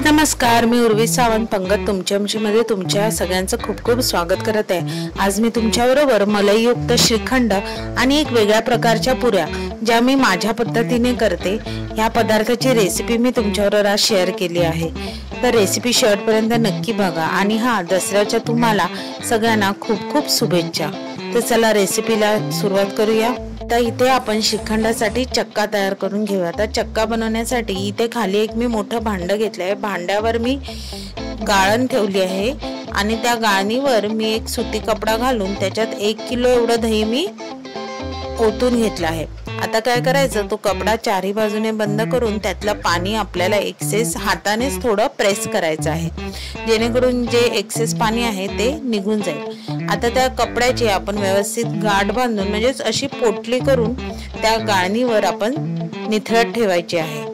नमस्कार, मी उर्वी सावंत पंगत तुमच्यामध्ये तुमच्या सगळ्यांचं खूप खूप स्वागत करत आहे। आज मी तुमच्याबरोबर मलईयुक्त श्रीखंड आणि एक वेगळ्या प्रकारच्या पुऱ्या ज्या मी माझ्या पद्धतीने करते या पदार्थाची रेसिपी मी तुमच्याबरोबर आज शेअर केली आहे। तर रेसिपी शेवटपर्यंत नक्की बघा आणि हा दसऱ्याच्या तुम्हाला सगळ्यांना खूप खूप शुभेच्छा। तर चला रेसिपीला सुरुवात करूया। तर इथे आपण श्रीखंडासाठी चक्का तयार करून घेऊया। तर चक्का बनवण्यासाठी इथे खाली एक मी मोठं भांड घेतलंय। भांड्यावर मी गाळण ठेवली आहे आणि त्या गाळणीवर मी एक सुती कपडा घालून त्याच्यात 1 किलो एवढं दही मी ओतून घेतलं आहे। आता काय करायचं, तो कपडा चारी बाजूने बंद करून त्यातलं पाणी आपल्याला एक्सेस हातानेच थोडं प्रेस करायचं आहे, जेणेकरून जे एक्सेस पाणी आहे ते निघून जाईल। आता त्या कपड्याची आपण व्यवस्थित गाठ बांधून म्हणजे अशी पोटली करून त्या गाळणीवर आपण निथळत ठेवायची आहे।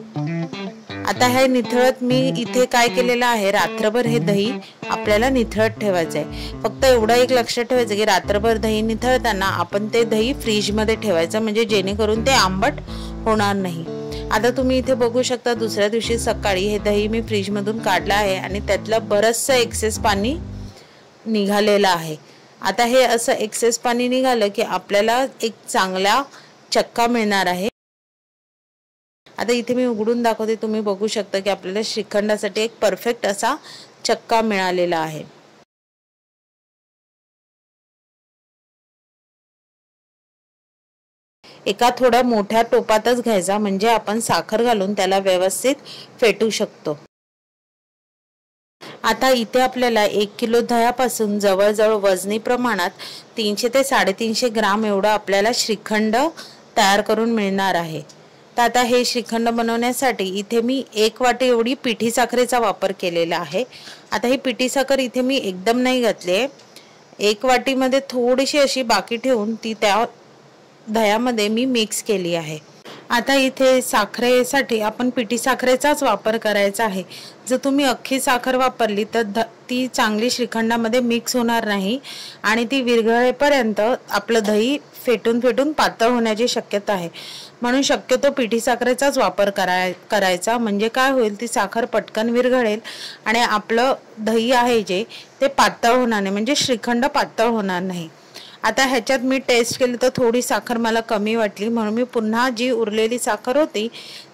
आता हे निथळत मी इथे काय केलेलं आहे, रात्रभर हे दही आपल्याला निथळत ठेवायचं आहे। फक्त एवढं एक लक्षात ठेवायचं की रात्रभर दही निथळताना आपण ते दही फ्रीज मध्ये ठेवायचं, म्हणजे जेणेकरून ते आंबट होणार नाही। आता तुम्ही इथे बघू शकता, दुसऱ्या दिवशी सकाळी हे दही मी फ्रीज मधून काढलं आहे आणि त्यातलं बरचसं एक्सेस पाणी निघालेलं आहे। आता हे असं एक्सेस पाणी निघालं की आपल्याला एक चांगला चक्का मिळणार आहे। आता इथे मी उघडून दाखवते, तुम्ही बघू शकता की आपल्याला श्रीखंडासाठी एक परफेक्ट असा चक्का मिळालेला आहे। एका थोड्या मोठ्या टोपातच घ्यायचा, म्हणजे आपण साखर घालून त्याला व्यवस्थित फेटू शकतो। आता इथे आपल्याला 1 किलो दह्यापासून जवळजवळ वजनी प्रमाणात 300 ते 350 ग्राम एवढा आपल्याला श्रीखंड तयार करून मिळणार आहे। तर आता हे श्रीखंड बनवण्यासाठी इथे मी 1 वाटी एवढी पिठी साखरेचा वापर केलेला आहे। आता ही पिठी साखर इथे मी एकदम नाही घातली, 1 वाटीमध्ये थोडीशी अशी बाकी ठेवून ती त्या दह्यामध्ये मी मिक्स केली आहे। आता इथे साखरेसाठी आपण पिठी साखरेचाच वापर करायचा आहे। जर तुम्ही अख्खी साखर वापरली तर ती चांगली श्रीखंडामध्ये मिक्स होणार नाही आणि ती विरघळेपर्यंत आपलं दही फेटून पातळ होण्याची शक्यता आहे। म्हणून शक्यतो पिठी साखरेचाच वापर करायचा, म्हणजे काय होईल, ती साखर पटकन विरघळेल आणि आपलं दही आहे जे ते पातळ होणार नाही, म्हणजे श्रीखंड पातळ होणार नाही। आता ह्याच्यात मी टेस्ट केली तर थोडी साखर मला कमी वाटली, म्हणून मी पुन्हा जी उरलेली साखर होती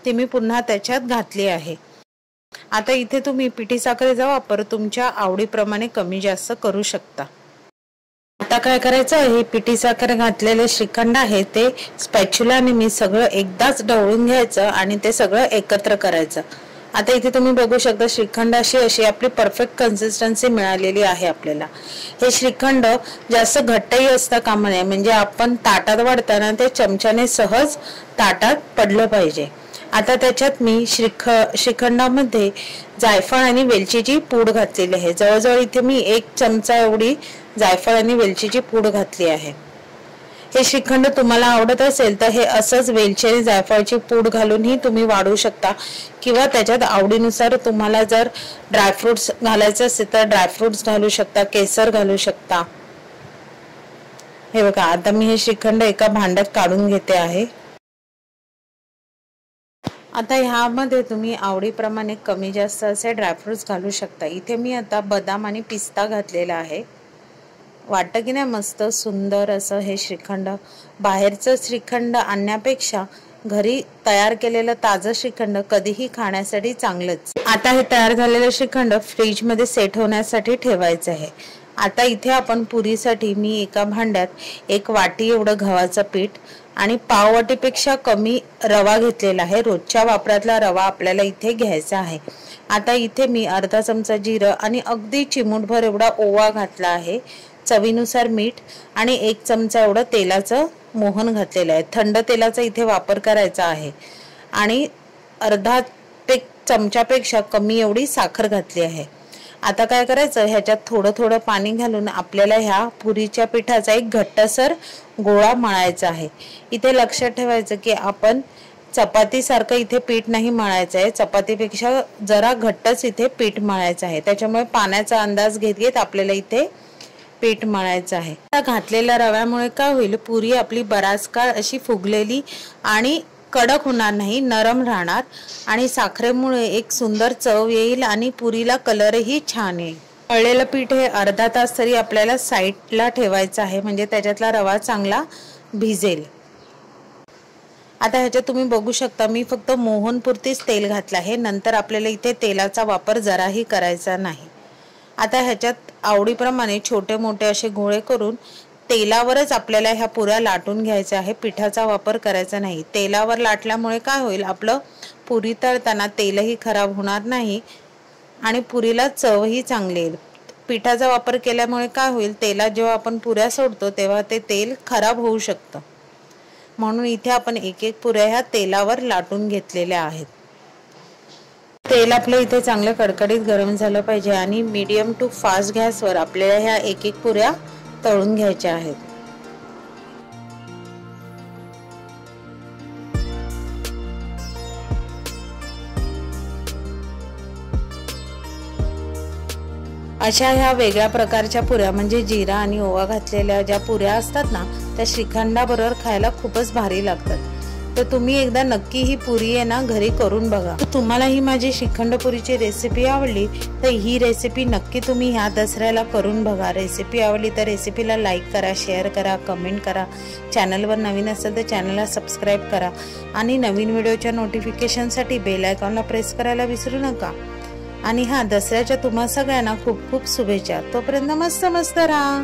ती मी पुन्हा त्याच्यात घातली आहे। आता इथे तुम्ही पिठी साखरेचा वापर तुमच्या आवडीप्रमाणे कमी जास्त करू शकता। आता काय करायचं, हे पिठी साखर घातलेले श्रीखंड आहे ते स्पॅच्युलाने मी सगळं एकदाच ढवळून घ्यायचं आणि ते सगळं एकत्र करायचं। आता इथे तुम्ही बघू शकता श्रीखंडाशी अशी आपली परफेक्ट कन्सिस्टन्सी मिळालेली आहे आपल्याला। हे श्रीखंड जास्त घट्टही असता कामा नये, म्हणजे आपण ताटात वाढताना ते चमच्याने सहज ताटात पडलं पाहिजे। आता त्याच्यात मी श्रीखंडामध्ये जायफळ आणि वेलचीची पूड घातलेली आहे। जवळजवळ इथे मी 1 चमचा एवढी जायफळ आणि वेलचीची पूड घातली आहे। हे श्रीखंड तुम्हाला आवडत असेल तर हे असंच वेलची आणि जायफळची पूड घालूनही तुम्ही वाढवू शकता, किंवा त्याच्यात आवडीनुसार तुम्हाला जर ड्रायफ्रुट्स घालायचे असेल तर ड्रायफ्रुट्स घालू शकता, केसर घालू शकता। हे बघा, आता मी हे श्रीखंड एका भांड्यात काढून घेते आहे। आता ह्यामध्ये तुम्ही आवडीप्रमाणे कमी जास्त असे ड्रायफ्रुट्स घालू शकता। इथे मी आता बदाम आणि पिस्ता घातलेला आहे। वाटतं की नाही मस्त सुंदर असं हे श्रीखंड। बाहेरचं श्रीखंड आणण्यापेक्षा घरी तयार केलेलं ताजं श्रीखंड कधीही खाण्यासाठी चांगलंच। आता हे तयार झालेलं श्रीखंड फ्रीज मध्ये सेट होण्यासाठी ठेवायचं आहे। आता इथे आपण पुरीसाठी मी एका भांड्यात 1 वाटी एवढं गव्हाचं पीठ आणि पाव वाटीपेक्षा कमी रवा घेतलेला आहे। रोजच्या वापरातला रवा आपल्याला इथे घ्यायचा आहे। आता इथे मी अर्धा चमचा जिरं आणि अगदी चिमूटभर एवढा ओवा घातला आहे। चवीनुसार मीठ आणि 1 चमचा एवढं तेलाचं मोहन घातलेलं आहे। थंड तेलाचा इथे वापर करायचा आहे आणि अर्धा चमच्यापेक्षा कमी एवढी साखर घातली आहे। आता काय करायचं, ह्याच्यात थोडं थोडं पाणी घालून आपल्याला ह्या पुरीच्या पिठाचा एक घट्टसर गोळा मळायचा आहे। इथे लक्षात ठेवायचं की आपण चपाती सारखं इथे पीठ नाही मळायचं आहे, चपातीपेक्षा जरा घट्टच इथे पीठ मळायचं आहे। त्याच्यामुळे पाण्याचा अंदाज घेत आपल्याला इथे पीठ मळायचं आहे। घातलेल्या रव्यामुळे काय होईल, पुरी आपली बराच काळ अशी फुगलेली आणि कडक होणार नाही, नरम राहणार आणि साखरेमुळे एक सुंदर चव येईल आणि पुरीला कलरही छान येईल। तळलेलं पीठ हे अर्धा तास तरी आपल्याला साईडला ठेवायचं आहे, म्हणजे त्याच्यातला रवा चांगला भिजेल। आता ह्याच्यात तुम्ही बघू शकता मी फक्त मोहनपुरतीच तेल घातलं आहे, नंतर आपल्याला इथे तेलाचा वापर जराही करायचा नाही। आता ह्याच्यात आवडीप्रमाणे छोटे मोठे असे गोळे करून तेलावरच आपल्याला ह्या पुऱ्या लाटून घ्यायच्या आहे, पिठाचा वापर करायचा नाही। तेलावर लाटल्यामुळे काय होईल, आपलं पुरी तळताना तेलही खराब होणार नाही आणि पुरीला चवही चांगली येईल। पिठाचा वापर केल्यामुळे काय होईल, तेलात जेव्हा आपण पुऱ्या सोडतो तेव्हा ते तेल खराब होऊ शकतं, म्हणून इथे आपण एक एक पुऱ्या ह्या तेलावर लाटून घेतलेल्या आहेत। तेल आपलं इथे चांगलं कडकडीत गरम झालं पाहिजे आणि मीडियम टू फास्ट गॅसवर आपल्याला ह्या एक एक पुऱ्या तळून घ्यायच्या आहेत। अशा ह्या वेगळ्या प्रकारच्या पुऱ्या म्हणजे जिरा आणि ओवा घातलेल्या ज्या पुऱ्या असतात ना, त्या श्रीखंडाबरोबर खायला खूपच भारी लागतात। तर तुम्ही एकदा नक्की ही पुरी आहे ना घरी करून बघा। तुम्हाला ही माझी श्रीखंड पुरीची रेसिपी आवडली तर ही रेसिपी नक्की तुम्ही ह्या दसऱ्याला करून बघा। रेसिपी आवडली तर रेसिपीला लाईक करा, शेअर करा, कमेंट करा। चॅनलवर नवीन असेल तर चॅनलला सबस्क्राईब करा आणि नवीन व्हिडिओच्या नोटिफिकेशनसाठी बेल आयकॉनला प्रेस करायला विसरू नका। आणि दसऱ्याच्या तुम्हा सगळ्यांना खूप खूप शुभेच्छा। तोपर्यंत मस्त मस्त राहा।